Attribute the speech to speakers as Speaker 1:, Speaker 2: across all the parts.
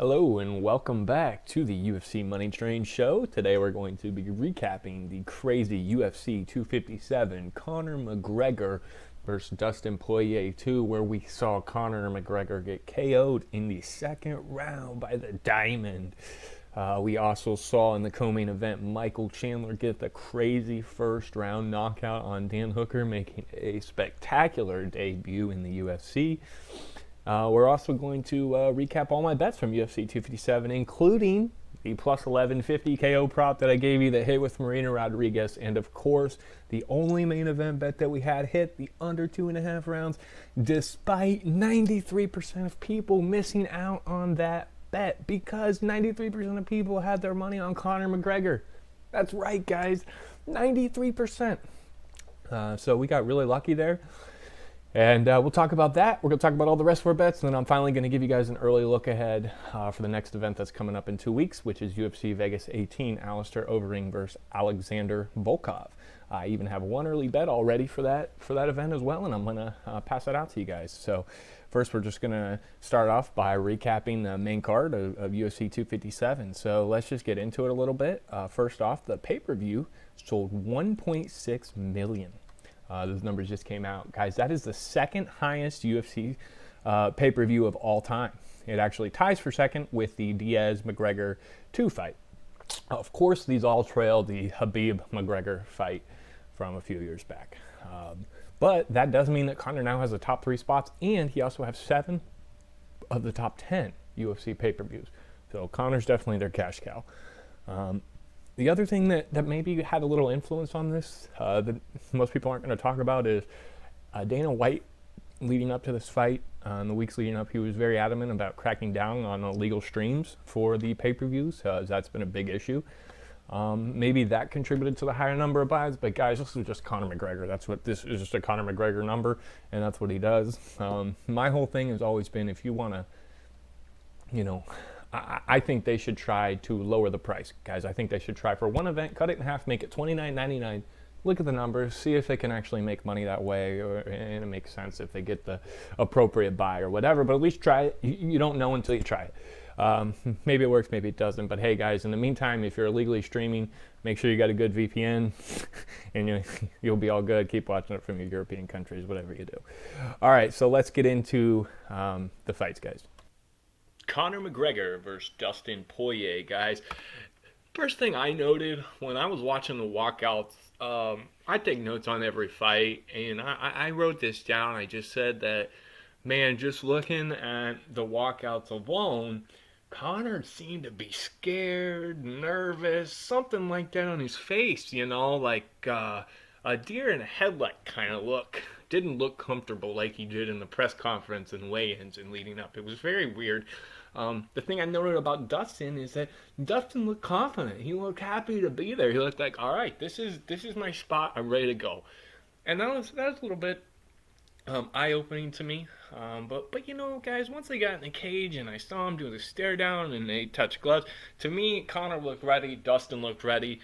Speaker 1: Hello and welcome back to the UFC Money Train show. Today we're going to be recapping the crazy UFC 257 Conor McGregor versus Dustin Poirier 2, where we saw Conor McGregor get KO'd in the second round by the Diamond. We also saw in the co-main event Michael Chandler get the crazy first round knockout on Dan Hooker, making a spectacular debut in the UFC. We're also going to recap all my bets from UFC 257, including the plus 1150 KO prop that I gave you that hit with Marina Rodriguez, and of course, the only main event bet that we had hit, the under 2.5 rounds, despite 93% of people missing out on that bet because 93% of people had their money on Conor McGregor. That's right, guys, 93%. So we got really lucky there. And we'll talk about that. We're going to talk about all the rest of our bets, and then I'm finally going to give you guys an early look ahead for the next event that's coming up in 2 weeks, which is UFC Vegas 18, Alistair Overeem versus Alexander Volkov. I even have one early bet already for that event as well, and I'm going to pass that out to you guys. So first, we're just going to start off by recapping the main card of UFC 257. So let's just get into it a little bit. First off, the pay-per-view sold 1.6 million. Those numbers just came out. Guys, that is the second highest UFC pay-per-view of all time. It actually ties for second with the Diaz-McGregor 2 fight. Of course, these all trail the Khabib-McGregor fight from a few years back. But that does mean that Conor now has the top 3 spots, and he also has 7 of the top 10 UFC pay-per-views. So Conor's definitely their cash cow. The other thing that maybe had a little influence on this that most people aren't going to talk about is Dana White leading up to this fight. In the weeks leading up, he was very adamant about cracking down on illegal streams for the pay-per-views. That's been a big issue. Maybe that contributed to the higher number of buys, but guys, this is just Conor McGregor. This is just a Conor McGregor number, and that's what he does. My whole thing has always been, if you want to, I think they should try to lower the price, guys. I think they should try for one event, cut it in half, make it $29.99. Look at the numbers, see if they can actually make money that way, and it makes sense if they get the appropriate buy or whatever. But at least try it. You don't know until you try it. Maybe it works, maybe it doesn't. But hey, guys, in the meantime, if you're illegally streaming, make sure you got a good VPN, and you'll be all good. Keep watching it from your European countries, whatever you do. All right, so let's get into the fights, guys. Conor McGregor versus Dustin Poirier, guys. First thing I noted when I was watching the walkouts, I take notes on every fight, and I wrote this down. I just said that, man, just looking at the walkouts alone, Conor seemed to be scared, nervous, something like that on his face, like a deer in a headlight kind of look. Didn't look comfortable like he did in the press conference and weigh-ins and leading up. It was very weird. The thing I noted about Dustin is that Dustin looked confident. He looked happy to be there. He looked like, all right, this is my spot. I'm ready to go. And that was a little bit eye-opening to me. But guys, once they got in the cage and I saw him doing the stare down and they touched gloves, to me, Conor looked ready. Dustin looked ready.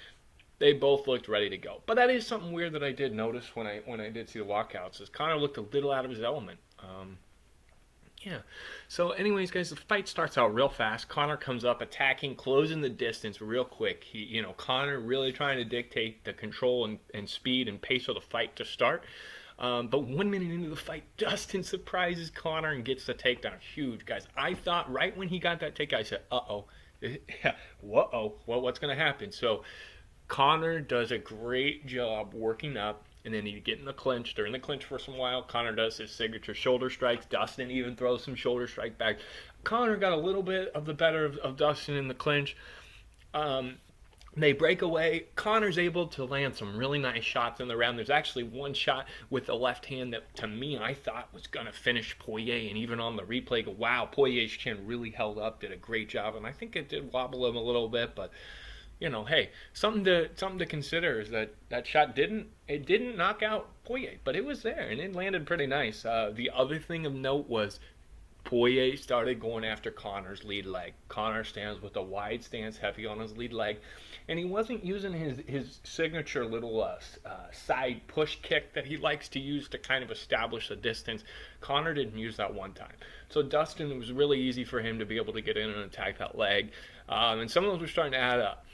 Speaker 1: They both looked ready to go. But that is something weird that I did notice when I did see the walkouts, is Conor looked a little out of his element. Yeah. So anyways, guys, the fight starts out real fast. Conor comes up attacking, closing the distance real quick. Conor really trying to dictate the control and speed and pace of the fight to start. But 1 minute into the fight, Dustin surprises Conor and gets the takedown. Huge, guys. I thought right when he got that takedown, I said, uh-oh. Whoa, well, what's going to happen? So Conor does a great job working up, and then you get in the clinch. They're in the clinch for some while. Conor does his signature shoulder strikes. Dustin even throws some shoulder strike back. Conor got a little bit of the better of Dustin in the clinch. They break away. Conor's able to land some really nice shots in the round. There's actually one shot with the left hand that, to me, I thought was going to finish Poirier. And even on the replay, wow, Poirier's chin really held up, did a great job. And I think it did wobble him a little bit, but hey, something to consider is that shot didn't knock out Poirier, but it was there and it landed pretty nice. The other thing of note was Poirier started going after Conor's lead leg. Conor stands with a wide stance, heavy on his lead leg, and he wasn't using his signature little side push kick that he likes to use to kind of establish the distance. Conor didn't use that one time. So Dustin, it was really easy for him to be able to get in and attack that leg, and some of those were starting to add up.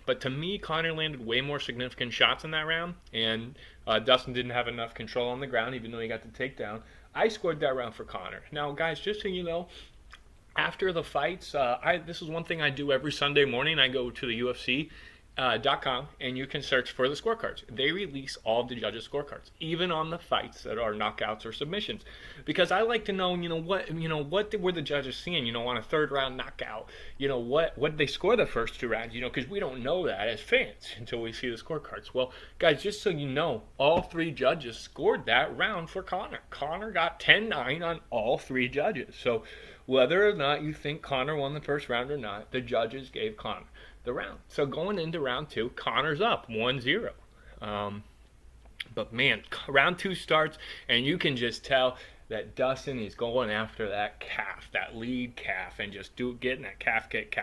Speaker 1: But to me, Conor landed way more significant shots in that round, and Dustin didn't have enough control on the ground, even though he got the takedown. I scored that round for Conor. Now, guys, just so you know, after the fights, this is one thing I do every Sunday morning. I go to the UFC.com, and you can search for the scorecards. They release all of the judges' scorecards, even on the fights that are knockouts or submissions, because I like to know, what were the judges seeing, on a third round knockout, what did they score the first two rounds, because we don't know that as fans until we see the scorecards. Well, guys, just so you know, all three judges scored that round for Conor. Conor got 10-9 on all three judges. So whether or not you think Conor won the first round or not, the judges gave Conor the round. So going into round two, Conor's up 1-0. But man, round two starts, and you can just tell that Dustin is going after that calf, that lead calf, and just getting that calf kick.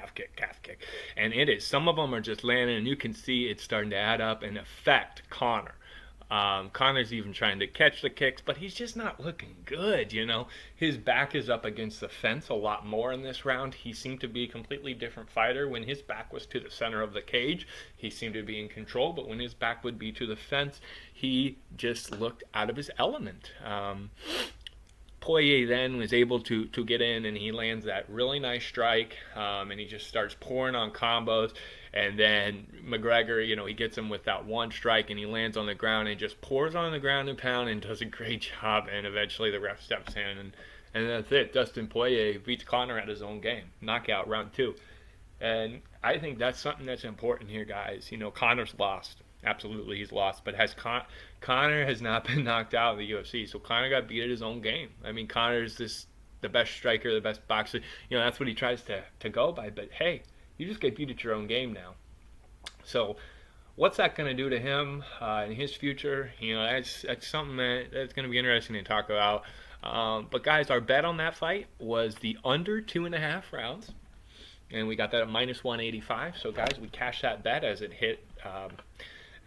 Speaker 1: And it is, some of them are just landing, and you can see it's starting to add up and affect Conor. Conor's even trying to catch the kicks, but he's just not looking good, His back is up against the fence a lot more in this round. He seemed to be a completely different fighter. When his back was to the center of the cage, he seemed to be in control, but when his back would be to the fence, he just looked out of his element. Poirier then was able to get in, and he lands that really nice strike, and he just starts pouring on combos. And then McGregor, he gets him with that one strike, and he lands on the ground and just pours on the ground and pound and does a great job. And eventually the ref steps in, and that's it. Dustin Poirier beats Conor at his own game. Knockout round two. And I think that's something that's important here, guys. Conor's lost. Absolutely, he's lost. But Conor has not been knocked out in the UFC, so Conor got beat at his own game. I mean, Conor's the best striker, the best boxer. That's what he tries to go by. But hey, you just get beat at your own game now. So what's that going to do to him in his future? That's something that's going to be interesting to talk about. But guys, our bet on that fight was the under 2.5 rounds, and we got that at minus 185. So guys, we cashed that bet as it hit,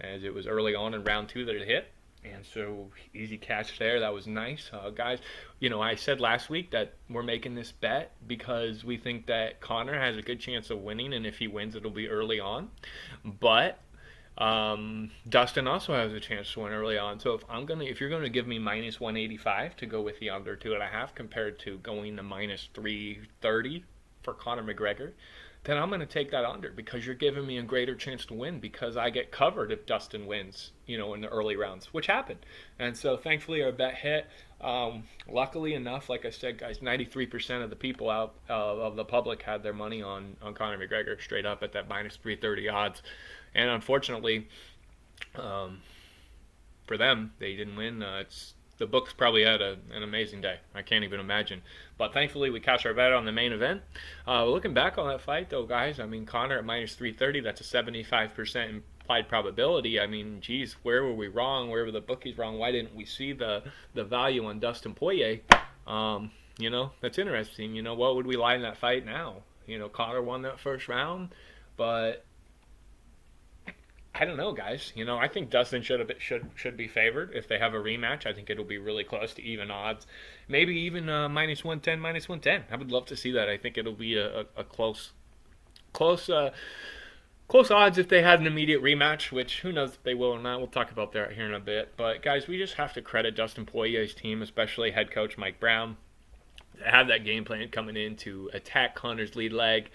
Speaker 1: as it was early on in round two that it hit. And so easy catch there. That was nice. Guys, I said last week that we're making this bet because we think that Conor has a good chance of winning, and if he wins, it'll be early on. But Dustin also has a chance to win early on. So if you're going to give me minus 185 to go with the under 2.5 compared to going to minus 330 for Conor McGregor, then I'm going to take that under because you're giving me a greater chance to win because I get covered if Dustin wins, in the early rounds, which happened. And so thankfully our bet hit. Luckily enough, like I said, guys, 93% of the people out of the public had their money on Conor McGregor straight up at that minus 330 odds. And unfortunately, for them, they didn't win. The books probably had an amazing day. I can't even imagine. But thankfully, we cashed our bet on the main event. Looking back on that fight, though, guys, I mean, Conor at minus 330, that's a 75% implied probability. I mean, geez, where were we wrong? Where were the bookies wrong? Why didn't we see the value on Dustin Poirier? That's interesting. What would we lie in that fight now? Conor won that first round, but I don't know, guys. I think Dustin should be favored if they have a rematch. I think it'll be really close to even odds, maybe even minus 110, minus 110. I would love to see that. I think it'll be a close odds if they had an immediate rematch. Which who knows if they will or not. We'll talk about that here in a bit. But guys, we just have to credit Dustin Poirier's team, especially head coach Mike Brown, to have that game plan coming in to attack Conor's lead leg.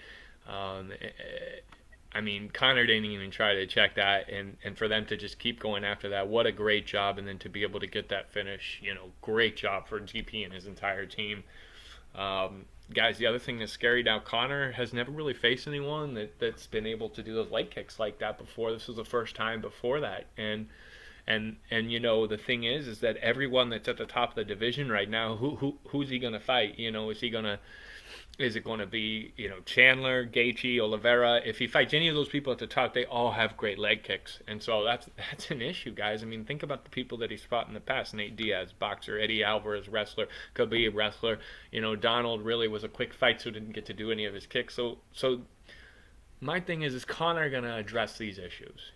Speaker 1: I mean, Conor didn't even try to check that, and for them to just keep going after that, what a great job, and then to be able to get that finish, great job for GP and his entire team. Guys, the other thing that's scary now, Conor has never really faced anyone that's been able to do those leg kicks like that before. This was the first time before that, and
Speaker 2: And the thing is that everyone that's at the top of the division right now, who's he gonna fight? Is it going to be, Chandler, Gaethje, Oliveira? If he fights any of those people at the top, they all have great leg kicks, and so that's an issue, guys. I mean, think about the people that he's fought in the past: Nate Diaz, boxer; Eddie Alvarez, wrestler; Khabib, wrestler. Donald really was a quick fight, so didn't get to do any of his kicks. So my thing is Conor going to address these issues?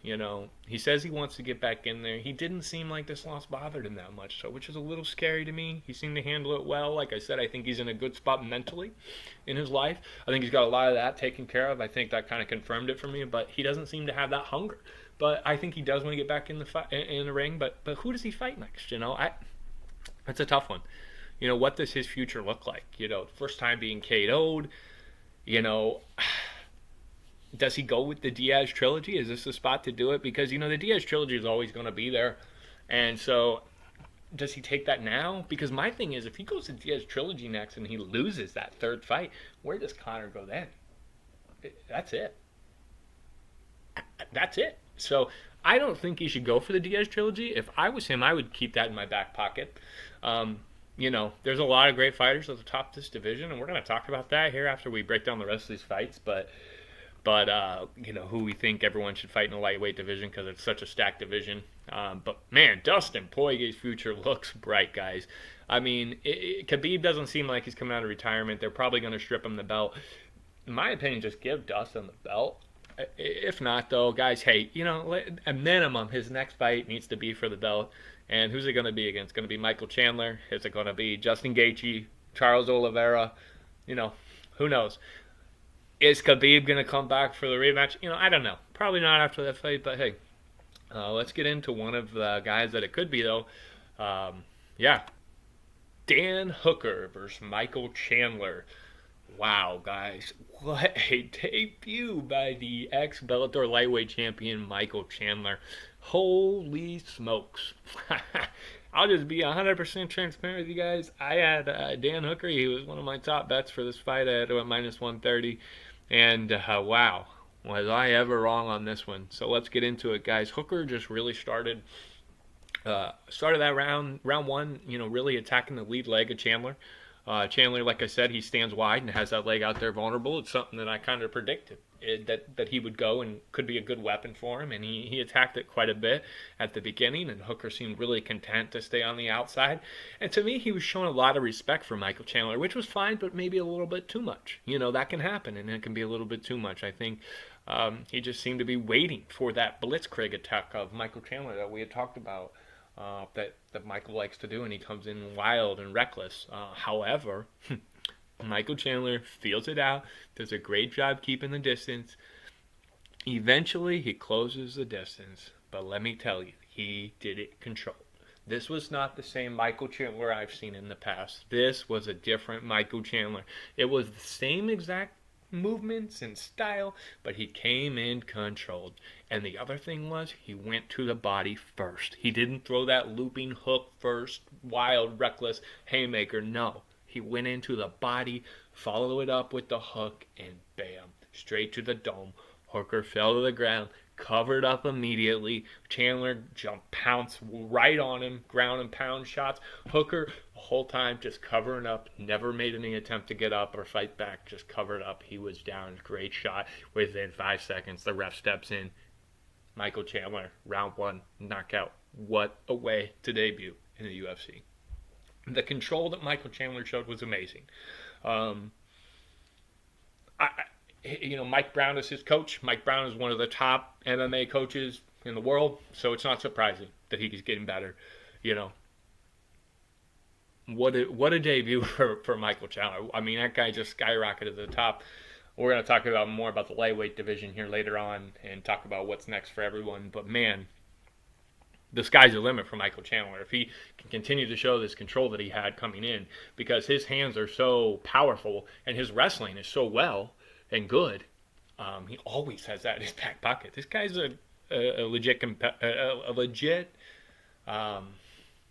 Speaker 2: He says he wants to get back in there. He didn't seem like this loss bothered him that much, so which is a little scary to me. He seemed to handle it well. Like I said, I think he's in a good spot mentally in his life. I think he's got a lot of that taken care of. I think that kind of confirmed it for me, but he doesn't seem to have that hunger. But I think he does want to get back in the ring. But who does he fight next? That's a tough one. What does his future look like? First time being KO'd. Does he go with the Diaz trilogy? Is this the spot to do it? Because, the Diaz trilogy is always going to be there. And so, does he take that now? Because my thing is, if he goes to Diaz trilogy next and he loses that third fight, where does Conor go then? That's it. That's it. So, I don't think he should go for the Diaz trilogy. If I was him, I would keep that in my back pocket. There's a lot of great fighters at the top of this division, and we're going to talk about that here after we break down the rest of these fights. But who we think everyone should fight in the lightweight division because it's such a stacked division. But man, Dustin Poirier's future looks bright, guys. I mean, Khabib doesn't seem like he's coming out of retirement. They're probably going to strip him the belt. In my opinion, just give Dustin the belt. If not, though, guys, hey, a minimum, his next fight needs to be for the belt. And who's it going to be against? It's going to be Michael Chandler? Is it going to be Justin Gaethje, Charles Oliveira? Who knows? Is Khabib going to come back for the rematch? I don't know. Probably not after that fight, but hey, let's get into one of the guys that it could be, though. Dan Hooker versus Michael Chandler. Wow, guys. What a debut by the ex-Bellator lightweight champion, Michael Chandler. Holy smokes. I'll just be 100% transparent with you guys. I had Dan Hooker. He was one of my top bets for this fight. I had him at minus 130. And wow, was I ever wrong on this one. So let's get into it, guys. Hooker just really started that round one, really attacking the lead leg of Chandler. Chandler, like I said, he stands wide and has that leg out there vulnerable. It's something that I kind of predicted that he would go and could be a good weapon for him. And he attacked it quite a bit at the beginning, and Hooker seemed really content to stay on the outside. And to me, he was showing a lot of respect for Michael Chandler, which was fine, but maybe a little bit too much. That can happen, and it can be a little bit too much. I think he just seemed to be waiting for that blitzkrieg attack of Michael Chandler that we had talked about. That Michael likes to do, and he comes in wild and reckless. However, Michael Chandler feels it out, does a great job keeping the distance. Eventually, he closes the distance, but let me tell you, he did it controlled. This was not the same Michael Chandler I've seen in the past. This was a different Michael Chandler. It was the same exact movements and style, but he came in controlled. And the other thing was, he went to the body first. He didn't throw that looping hook first, wild, reckless haymaker. No, he went into the body, followed it up with the hook, and bam, straight to the dome. Hooker fell to the ground, covered up immediately. Chandler jumped, pounced right on him, ground and pound shots. Hooker, the whole time, just covering up, never made any attempt to get up or fight back, just covered up. He was down. Great shot. Within 5 seconds, the ref steps in. Michael Chandler, round one, knockout. What a way to debut in the UFC. The control that Michael Chandler showed was amazing. Mike Brown is his coach. Mike Brown is one of the top MMA coaches in the world, so it's not surprising that he's getting better. What a debut for Michael Chandler. I mean, that guy just skyrocketed to the top. We're going to talk about more about the lightweight division here later on and talk about what's next for everyone. But man, the sky's the limit for Michael Chandler. If he can continue to show this control that he had coming in, because his hands are so powerful and his wrestling is so well and good, he always has that in his back pocket. This guy's a legit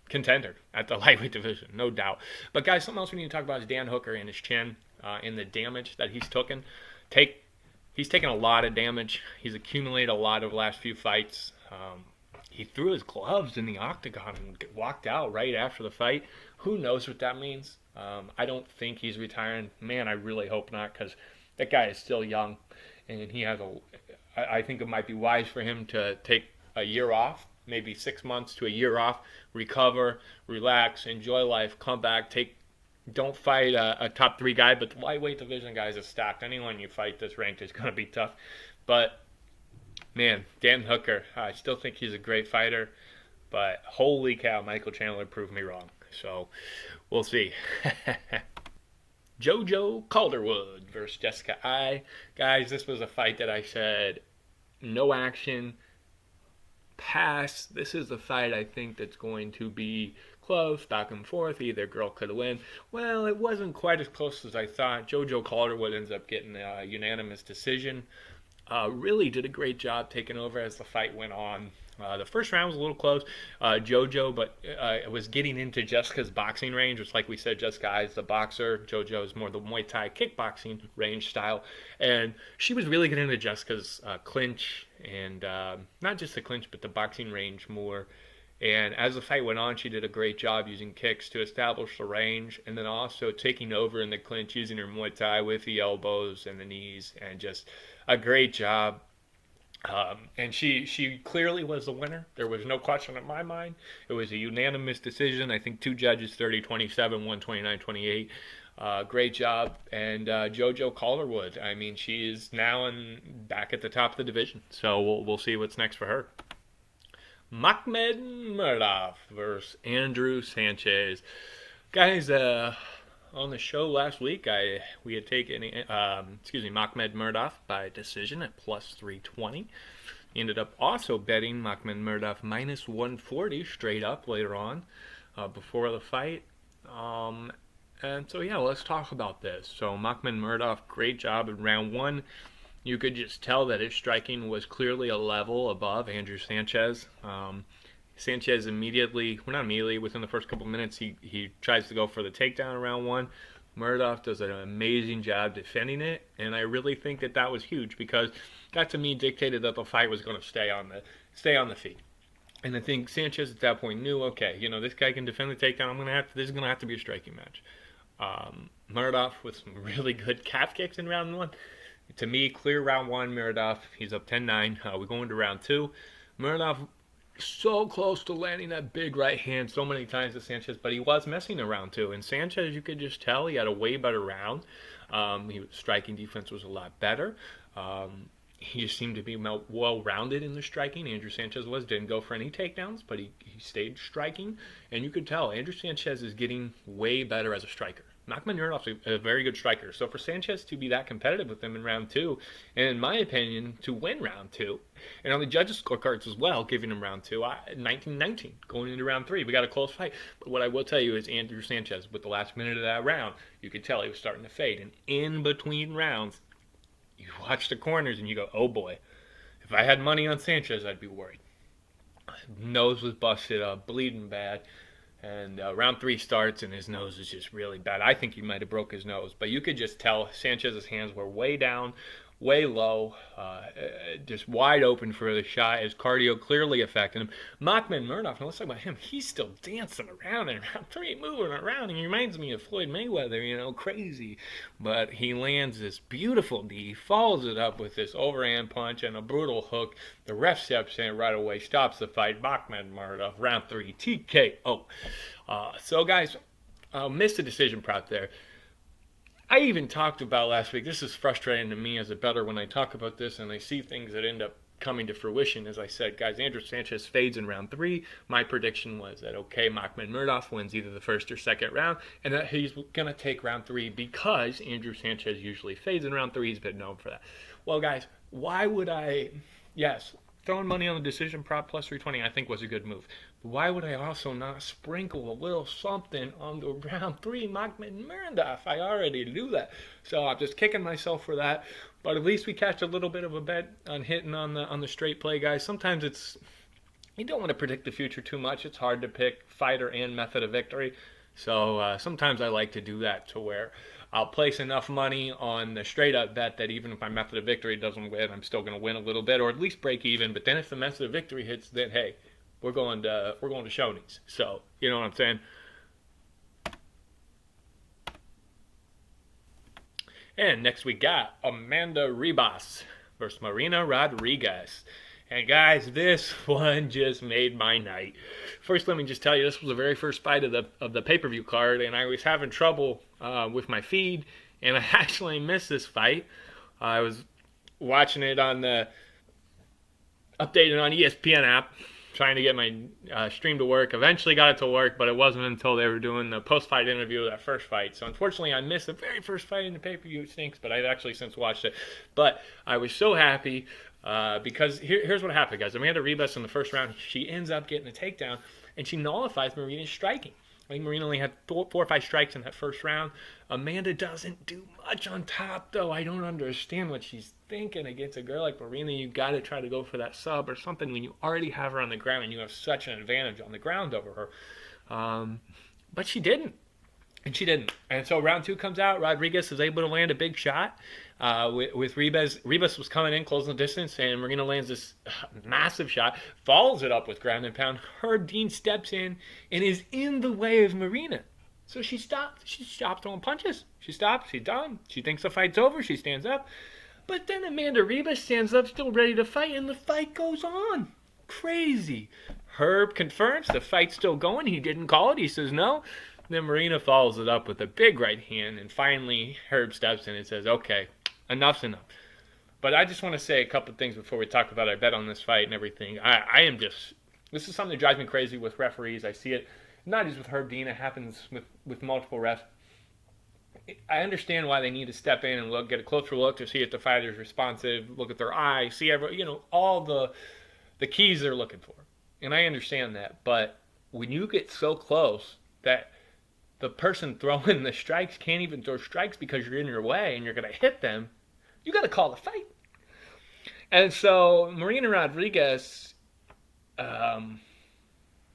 Speaker 2: contender at the lightweight division, no doubt. But guys, something else we need to talk about is Dan Hooker and his chin and the damage that he's taken. He's taken a lot of damage. He's accumulated a lot of the last few fights. he threw his gloves in the octagon and walked out right after the fight. Who knows what that means? I don't think he's retiring. Man, I really hope not, because that guy is still young, and he has I think it might be wise for him to take a year off, maybe 6 months to a year off, recover, relax, enjoy life, come back, don't fight a top 3 guy, but the lightweight division guys are stacked. Anyone you fight this ranked is going to be tough. But man, Dan Hooker, I still think he's a great fighter, but holy cow, Michael Chandler proved me wrong. So we'll see. JoJo Calderwood versus Jessica Eye. Guys, this was a fight that I said no action, pass. This is a fight I think that's going to be close, back and forth. Either girl could win. Well, it wasn't quite as close as I thought. JoJo Calderwood ends up getting a unanimous decision. Really did a great job taking over as the fight went on. The first round was a little close. JoJo, but was getting into Jessica's boxing range, which, like we said, Jessica is the boxer. JoJo is more the Muay Thai kickboxing range style. And she was really getting into Jessica's clinch, and not just the clinch, but the boxing range more. And as the fight went on, she did a great job using kicks to establish the range, and then also taking over in the clinch, using her Muay Thai with the elbows and the knees, and just a great job. And she clearly was the winner. There was no question in my mind. It was a unanimous decision. I think 2 judges, 30-27, 1 29-28. Great job. And JoJo Calderwood, I mean, she is now back at the top of the division. So we'll see what's next for her. Makhmed Murdoch versus Andrew Sanchez. Guys, on the show last week, we had taken Makhmed Murdoch by decision at plus 320. Ended up also betting Makhmed Murdoch minus 140 straight up later on before the fight. And so yeah, let's talk about this. So Makhmed Murdoch, great job in round 1. You could just tell that his striking was clearly a level above Andrew Sanchez. Sanchez within the first couple minutes, he tries to go for the takedown in round 1. Murdoch does an amazing job defending it, and I really think that was huge, because that to me dictated that the fight was going to stay on the feet. And I think Sanchez at that point knew, okay, this guy can defend the takedown. This is going to have to be a striking match. Murdoch with some really good calf kicks in round 1. To me, clear round 1, Murdoch. He's up 10-9. We go into round 2. Murdoch so close to landing that big right hand so many times to Sanchez, but he was messing in round 2. And Sanchez, you could just tell he had a way better round. Striking defense was a lot better. He just seemed to be well-rounded in the striking. Andrew Sanchez didn't go for any takedowns, but he stayed striking. And you could tell Andrew Sanchez is getting way better as a striker. Makhmed Murdoch's a very good striker. So for Sanchez to be that competitive with him in round 2, and in my opinion, to win round 2, and on the judges' scorecards as well, giving him round 2, 19-19, going into round 3, we got a close fight. But what I will tell you is Andrew Sanchez, with the last minute of that round, you could tell he was starting to fade. And in between rounds, you watch the corners and you go, oh boy, if I had money on Sanchez, I'd be worried. Nose was busted up, bleeding bad. And round 3 starts, and his nose is just really bad. I think he might have broke his nose. But you could just tell Sanchez's hands were way down, way low, just wide open for the shot. His cardio clearly affected him. Makhmed Murdoch, now let's talk about him. He's still dancing around in round 3, moving around. He reminds me of Floyd Mayweather, crazy. But he lands this beautiful knee, follows it up with this overhand punch and a brutal hook. The ref steps in right away, stops the fight. Makhmed Murdoch, round 3, TKO. So guys, missed the decision prop there. I even talked about last week, this is frustrating to me as a bettor when I talk about this and I see things that end up coming to fruition. As I said, guys, Andrew Sanchez fades in round 3. My prediction was that, okay, Makhmed Murdoch wins either the first or second round, and that he's going to take round 3 because Andrew Sanchez usually fades in round 3. He's been known for that. Well, guys, why would I... Yes, throwing money on the decision prop plus 320 I think was a good move. But why would I also not sprinkle a little something on the round 3 Makhmed Murdoch? I already do that. So I'm just kicking myself for that. But at least we catch a little bit of a bet on hitting on the straight play, guys. Sometimes you don't want to predict the future too much. It's hard to pick fighter and method of victory. So sometimes I like to do that to where I'll place enough money on the straight-up bet that even if my method of victory doesn't win, I'm still going to win a little bit, or at least break even. But then if the method of victory hits, then hey, we're going to Shoney's. So you know what I'm saying. And next we got Amanda Ribas versus Marina Rodriguez. And guys, this one just made my night. First, let me just tell you, this was the very first fight of the pay-per-view card, and I was having trouble with my feed, and I actually missed this fight. I was watching it on the updated on ESPN app, trying to get my stream to work. Eventually got it to work, but it wasn't until they were doing the post-fight interview of that first fight. So unfortunately, I missed the very first fight in the pay-per-view. It stinks, but I've actually since watched it. But I was so happy because here's what happened, guys. Amanda Ribas in the first round, she ends up getting a takedown, and she nullifies Marina's striking. I think Marina only had 4 or 5 strikes in that first round. Amanda doesn't do much on top, though. I don't understand what she's thinking against a girl like Marina. You got to try to go for that sub or something when you already have her on the ground and you have such an advantage on the ground over her. But she didn't. And she didn't. And so round 2 comes out. Rodriguez is able to land a big shot with Ribas. Ribas was coming in, closing the distance, and Marina lands this massive shot, follows it up with ground and pound. Herb Dean steps in and is in the way of Marina. So she stops. She stops throwing punches. She stops. She's done. She thinks the fight's over. She stands up. But then Amanda Ribas stands up, still ready to fight, and the fight goes on. Crazy. Herb confirms the fight's still going. He didn't call it. He says no. Then Marina follows it up with a big right hand, and finally Herb steps in and says, okay, enough's enough. But I just want to say a couple things before we talk about our bet on this fight and everything. I am just, this is something that drives me crazy with referees. I see it not just with Herb Dean, it happens with multiple refs. I understand why they need to step in and look, get a closer look to see if the fighter's responsive, look at their eyes, see all the keys they're looking for. And I understand that. But when you get so close that the person throwing the strikes can't even throw strikes because you're in your way and you're going to hit them, you got to call the fight. And so Marina Rodriguez,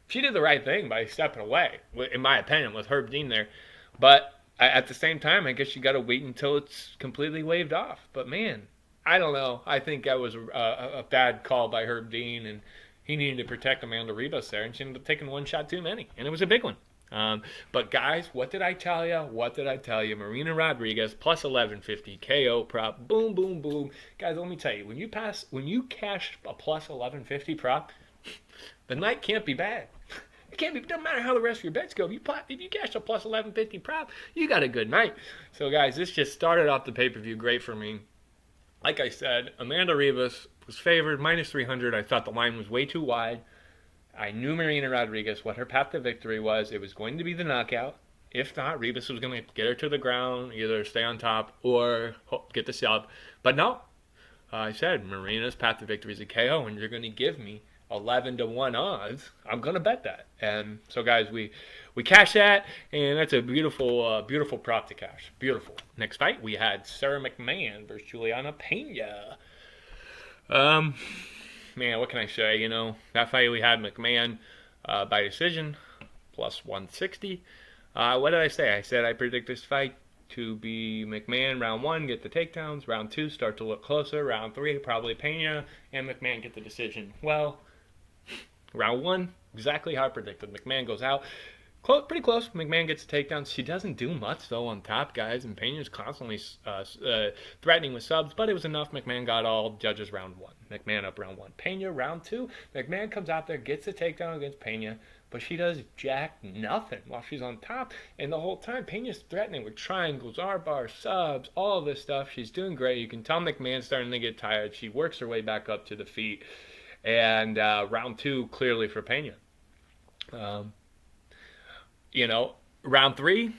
Speaker 2: she did the right thing by stepping away, in my opinion, with Herb Dean there. But at the same time, I guess you got to wait until it's completely waved off. But man, I don't know. I think that was a bad call by Herb Dean, and he needed to protect Amanda Ribas there, and she ended up taking one shot too many, and it was a big one. But guys, what did I tell you? Marina Rodriguez plus 1150 KO prop. Boom, boom, boom. Guys, let me tell you, when you cash a plus 1150 prop, the night can't be bad. It can't be. Doesn't matter how the rest of your bets go. If you cash a plus 1150 prop, you got a good night. So guys, this just started off the pay-per-view great for me. Like I said, Amanda Ribas was favored minus 300. I thought the line was way too wide. I knew Marina Rodriguez, what her path to victory was. It was going to be the knockout. If not, Ribas was going to get her to the ground, either stay on top or get the sub. But no, I said Marina's path to victory is a KO, and you're going to give me 11-1 odds. I'm going to bet that. And so, guys, we cashed that, and that's a beautiful prop to cash. Beautiful. Next fight, we had Sarah McMahon versus Juliana Pena. Man, what can I say? That fight we had McMahon by decision, plus 160. What did I say? I said I predict this fight to be McMahon round 1, get the takedowns. Round 2, start to look closer. Round 3, probably Pena and McMahon get the decision. Well, round 1, exactly how I predicted. McMahon goes out. Pretty close. McMahon gets a takedown. She doesn't do much, though, on top, guys. And Pena's constantly threatening with subs, but it was enough. McMahon got all judges round 1. McMahon up round 1. Pena round 2. McMahon comes out there, gets a takedown against Pena, but she does jack nothing while she's on top. And the whole time, Pena's threatening with triangles, R-bars, subs, all of this stuff. She's doing great. You can tell McMahon's starting to get tired. She works her way back up to the feet. And round 2, clearly for Pena. Round 3,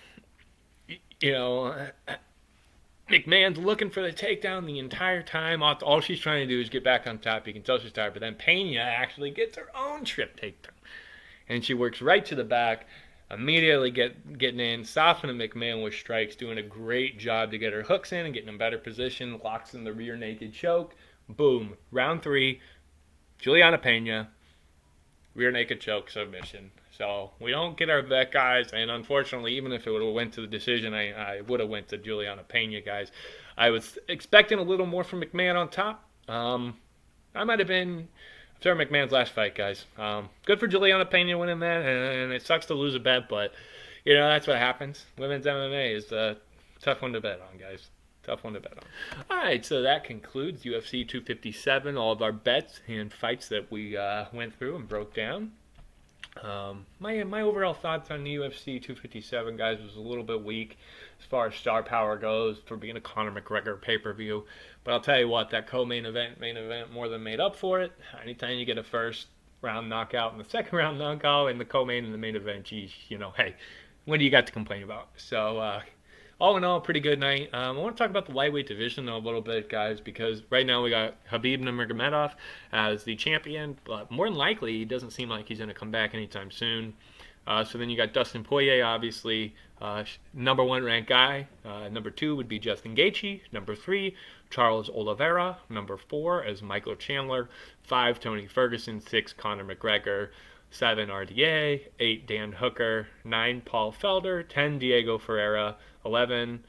Speaker 2: McMahon's looking for the takedown the entire time. All she's trying to do is get back on top. You can tell she's tired. But then Pena actually gets her own trip takedown. And she works right to the back, immediately getting in, softening McMahon with strikes, doing a great job to get her hooks in and getting in better position, locks in the rear naked choke. Boom. Round 3, Juliana Pena, rear naked choke submission. So we don't get our bet, guys, and unfortunately, even if it would have went to the decision, I would have went to Juliana Pena, guys. I was expecting a little more from McMahon on top. I might have been Sarah McMahon's last fight, guys. Good for Juliana Pena winning that, and it sucks to lose a bet, but that's what happens. Women's MMA is a tough one to bet on, guys. Tough one to bet on. All right, so that concludes UFC 257. All of our bets and fights that we went through and broke down. My overall thoughts on the UFC 257, guys, was a little bit weak as far as star power goes for being a Conor McGregor pay-per-view. But I'll tell you what, that main event more than made up for it. Anytime you get a first round knockout and the second round knockout and the co-main and the main event, geez, hey, what do you got to complain about? So, all in all, pretty good night. I want to talk about the lightweight division a little bit, guys, because right now we got Khabib Nurmagomedov as the champion, but more than likely, he doesn't seem like he's going to come back anytime soon. So then you got Dustin Poirier, obviously, number 1 ranked guy. Number 2 would be Justin Gaethje. Number 3, Charles Oliveira. Number 4 is Michael Chandler. 5, Tony Ferguson. 6, Conor McGregor. 7, RDA. 8, Dan Hooker. 9, Paul Felder. 10, Diego Ferreira. 11,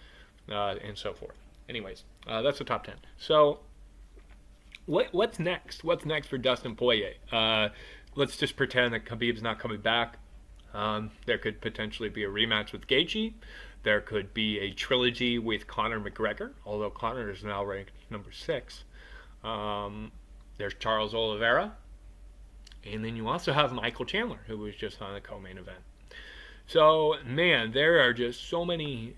Speaker 2: and so forth. Anyways, that's the top 10. So, what's next? What's next for Dustin Poirier? Let's just pretend that Khabib's not coming back. There could potentially be a rematch with Gaethje. There could be a trilogy with Conor McGregor, although Conor is now ranked number 6. There's Charles Oliveira. And then you also have Michael Chandler, who was just on the co-main event. So, man, there are just so many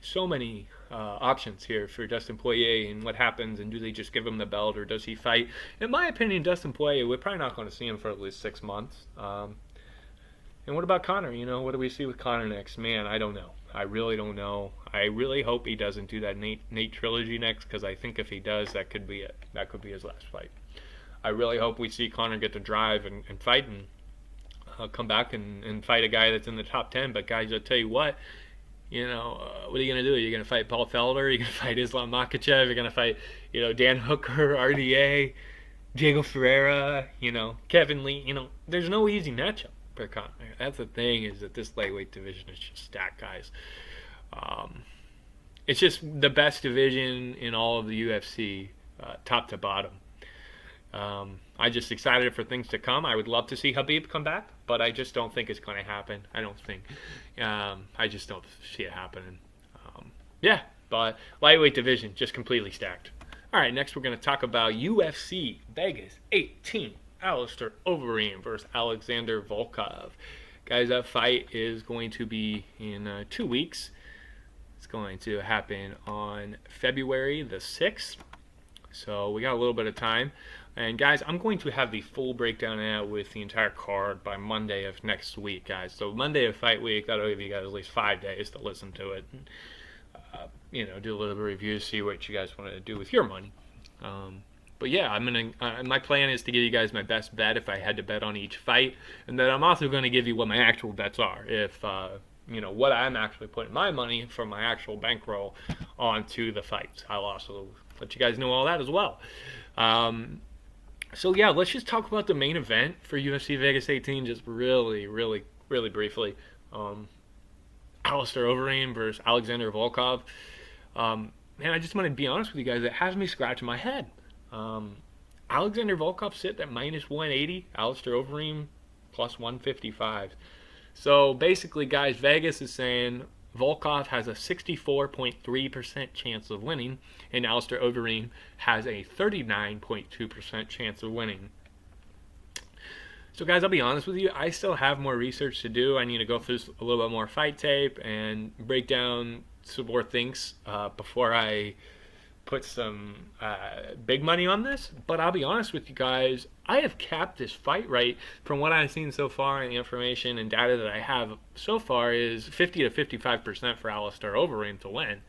Speaker 2: options here for Dustin Poirier and what happens, and do they just give him the belt, or does he fight? In my opinion, Dustin Poirier, we're probably not going to see him for at least 6 months. And what about Conor? What do we see with Conor next? Man, I don't know. I really don't know. I really hope he doesn't do that Nate trilogy next, because I think if he does, that could be it. That could be his last fight. I really hope we see Conor get to drive and fight and come back and fight a guy that's in the top 10. But guys, I'll tell you what, what are you going to do? You're going to fight Paul Felder? You're going to fight Islam Makhachev? You're going to fight, Dan Hooker, RDA, Diego Ferreira, Kevin Lee? There's no easy matchup for Conor. That's the thing, is that this lightweight division is just stacked, guys. It's just the best division in all of the UFC, top to bottom. I'm just excited for things to come. I would love to see Khabib come back, but I just don't think it's going to happen. I don't think. I just don't see it happening. But lightweight division, just completely stacked. All right, next we're going to talk about UFC Vegas 18. Alistair Overeem versus Alexander Volkov. Guys, that fight is going to be in 2 weeks. It's going to happen on February the 6th. So we got a little bit of time. And guys, I'm going to have the full breakdown out with the entire card by Monday of next week, guys. So Monday of fight week, that'll give you guys at least 5 days to listen to it. And, do a little bit of review, see what you guys want to do with your money. But yeah, my plan is to give you guys my best bet if I had to bet on each fight, and then I'm also going to give you what my actual bets are. If what I'm actually putting my money from my actual bankroll onto the fights. I'll also let you guys know all that as well. So yeah, let's just talk about the main event for UFC Vegas 18 just really, really, really briefly. Alistair Overeem versus Alexander Volkov. Man, I just want to be honest with you guys. It has me scratching my head. Alexander Volkov sit at minus 180. Alistair Overeem plus 155. So basically, guys, Vegas is saying Volkov has a 64.3% chance of winning, and Alistair Overeem has a 39.2% chance of winning. So, guys, I'll be honest with you. I still have more research to do. I need to go through a little bit more fight tape and break down some more things before I put some big money on this. But I'll be honest with you guys. I have capped this fight right from what I've seen so far, and the information and data that I have so far is 50 to 55% for Alistair Overeem to win.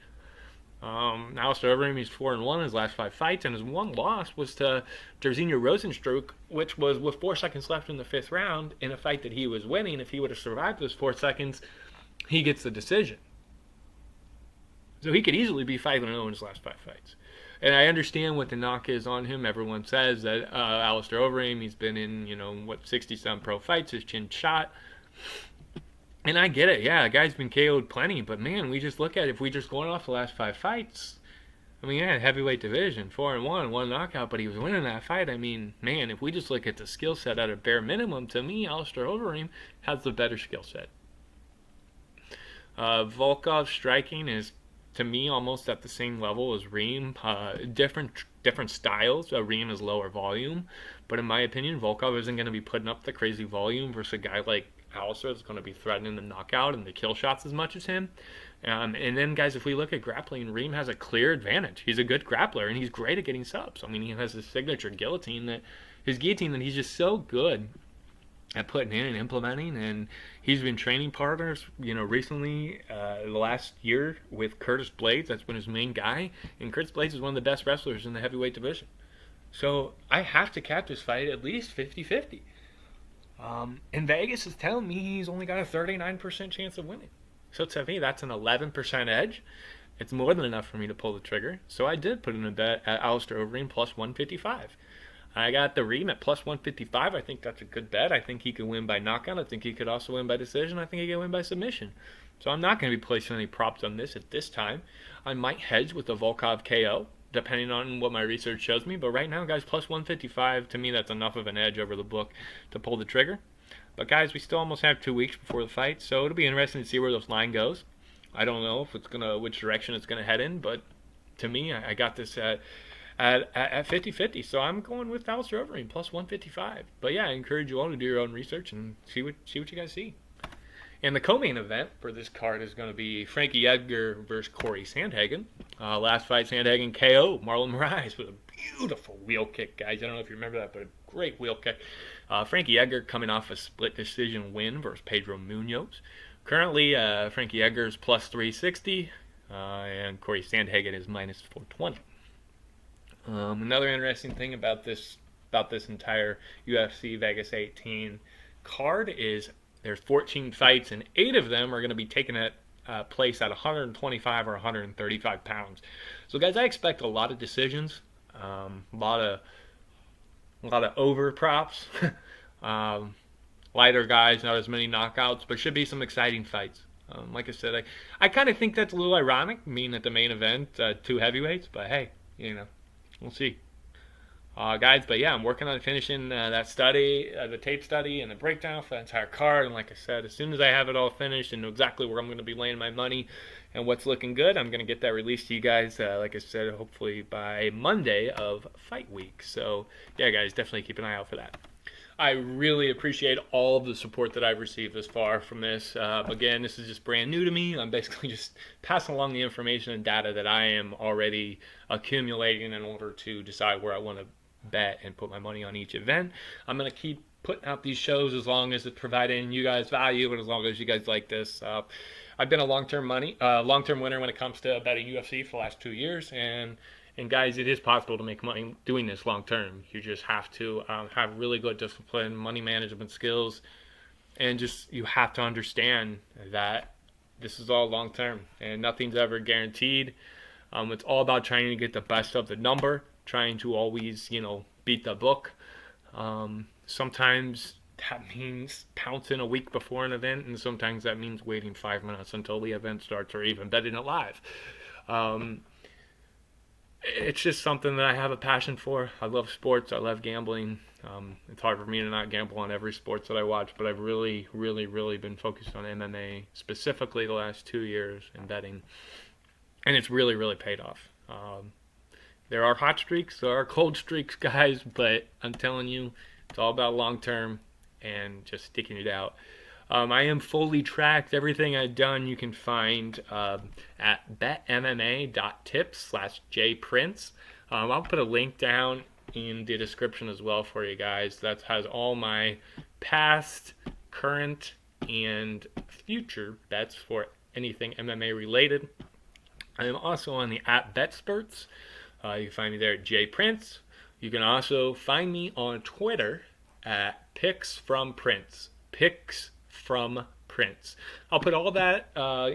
Speaker 2: Alistair Overeem, he's 4-1 in his last 5 fights, and his one loss was to Jairzinho Rozenstruik, which was with 4 seconds left in the 5th round in a fight that he was winning. If he would have survived those 4 seconds, he gets the decision. So he could easily be 5-0 in his last 5 fights. And I understand what the knock is on him. Everyone says that Alistair Overeem, he's been in, 60-some pro fights, his chin shot. And I get it. Yeah, the guy's been KO'd plenty. But, man, we just look at it. If we just going off the last 5 fights, I mean, yeah, heavyweight division, 4-1, one knockout, but he was winning that fight. I mean, man, if we just look at the skill set at a bare minimum, to me, Alistair Overeem has the better skill set. Volkov striking is, to me, almost at the same level as Reem. Different styles. Reem is lower volume, but in my opinion, Volkov isn't going to be putting up the crazy volume versus a guy like Alistair that's going to be threatening the knockout and the kill shots as much as him. And then, guys, if we look at grappling, Reem has a clear advantage. He's a good grappler, and he's great at getting subs. I mean, he has his signature guillotine his guillotine that he's just so good at putting in and implementing. And he's been training partners, recently, the last year with Curtis Blades. That's been his main guy. And Curtis Blades is one of the best wrestlers in the heavyweight division. So I have to cap this fight at least 50-50. And Vegas is telling me he's only got a 39% chance of winning. So to me, that's an 11% edge. It's more than enough for me to pull the trigger. So I did put in a bet at Alistair Overeem plus 155. I got the Reem at plus 155. I think that's a good bet. I think he could win by knockout. I think he could also win by decision. I think he could win by submission. So I'm not going to be placing any props on this at this time. I might hedge with the Volkov KO, depending on what my research shows me. But right now, guys, plus 155, to me, that's enough of an edge over the book to pull the trigger. But guys, we still almost have 2 weeks before the fight, so it'll be interesting to see where this line goes. I don't know if which direction it's gonna head in, but to me, I got this at 50-50, so I'm going with Alistair Overeem plus 155. But yeah, I encourage you all to do your own research and see what you guys see. And the co-main event for this card is going to be Frankie Edgar versus Corey Sandhagen. Last fight, Sandhagen KO Marlon Moraes with a beautiful wheel kick, guys. I don't know if you remember that, but a great wheel kick. Frankie Edgar coming off a split decision win versus Pedro Munoz. Currently, Frankie Edgar is plus 360, and Corey Sandhagen is minus 420. Another interesting thing about this entire UFC Vegas 18 card is there's 14 fights, and 8 of them are going to be taken at place at 125 or 135 pounds. So, guys, I expect a lot of decisions, a lot of over props, lighter guys, not as many knockouts, but should be some exciting fights. Like I said, I kind of think that's a little ironic, being at the main event, 2 heavyweights, but hey, we'll see. Guys, but yeah, I'm working on finishing that study, the tape study and the breakdown for the entire card. And like I said, as soon as I have it all finished and know exactly where I'm going to be laying my money and what's looking good, I'm going to get that released to you guys, like I said, hopefully by Monday of fight week. So yeah, guys, definitely keep an eye out for that. I really appreciate all of the support that I've received this far from this. Again, this is just brand new to me. I'm basically just passing along the information and data that I am already accumulating in order to decide where I want to bet and put my money on each event. I'm going to keep putting out these shows as long as it's providing you guys value and as long as you guys like this. I've been a long-term winner when it comes to betting UFC for the last 2 years, and guys, it is possible to make money doing this long-term. You just have to have really good discipline, money management skills, and just you have to understand that this is all long-term and nothing's ever guaranteed. It's all about trying to get the best of the number, trying to always, beat the book. Sometimes that means pouncing a week before an event, and sometimes that means waiting 5 minutes until the event starts or even betting it live. It's just something that I have a passion for. I love sports. I love gambling. It's hard for me to not gamble on every sport that I watch, but I've really, really, really been focused on MMA, specifically the last 2 years in betting. And it's really, really paid off. There are hot streaks, there are cold streaks, guys, but I'm telling you, it's all about long-term and just sticking it out. I am fully tracked. Everything I've done you can find at betmma.tips/jprince. I'll put a link down in the description as well for you guys. That has all my past, current, and future bets for anything MMA related. I am also on the app BetSperts. You can find me there at jprince. You can also find me on Twitter at Picks from Prince. Picks from Prince. I'll put all that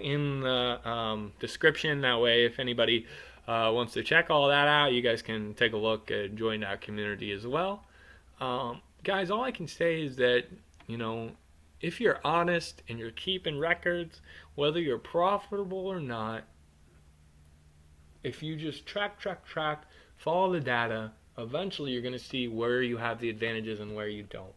Speaker 2: in the description. That way, if anybody wants to check all that out, you guys can take a look and join that community as well. Guys, all I can say is that, if you're honest and you're keeping records, whether you're profitable or not, if you just track, follow the data, eventually you're going to see where you have the advantages and where you don't.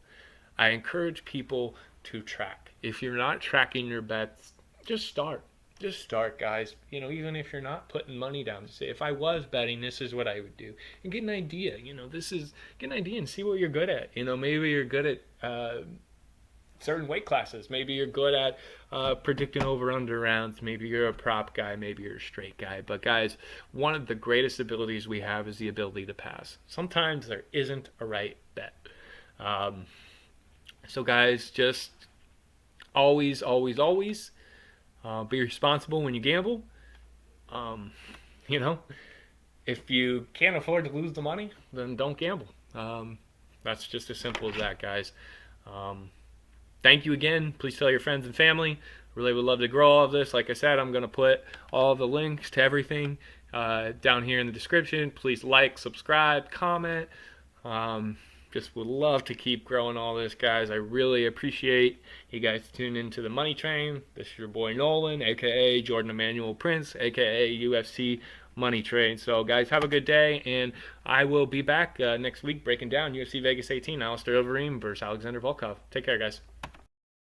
Speaker 2: I encourage people to track. If you're not tracking your bets, just start. Just start, guys. Even if you're not putting money down, to say, if I was betting, this is what I would do, and get an idea. Get an idea and see what you're good at. Maybe you're good at certain weight classes. Maybe you're good at predicting over/under rounds. Maybe you're a prop guy. Maybe you're a straight guy. But guys, one of the greatest abilities we have is the ability to pass. Sometimes there isn't a right bet. So guys, just always be responsible when you gamble. If you can't afford to lose the money, then don't gamble. That's just as simple as that, guys. Thank you again. Please tell your friends and family. Really would love to grow all of this. Like I said, I'm going to put all the links to everything down here in the description. Please like, subscribe, comment. Just would love to keep growing all this, guys. I really appreciate you guys tuning into the Money Train. This is your boy Nolan, a.k.a. Jordan Emmanuel Prince, a.k.a. UFC Money Train. So, guys, have a good day, and I will be back next week breaking down UFC Vegas 18, Alistair Overeem versus Alexander Volkov. Take care, guys.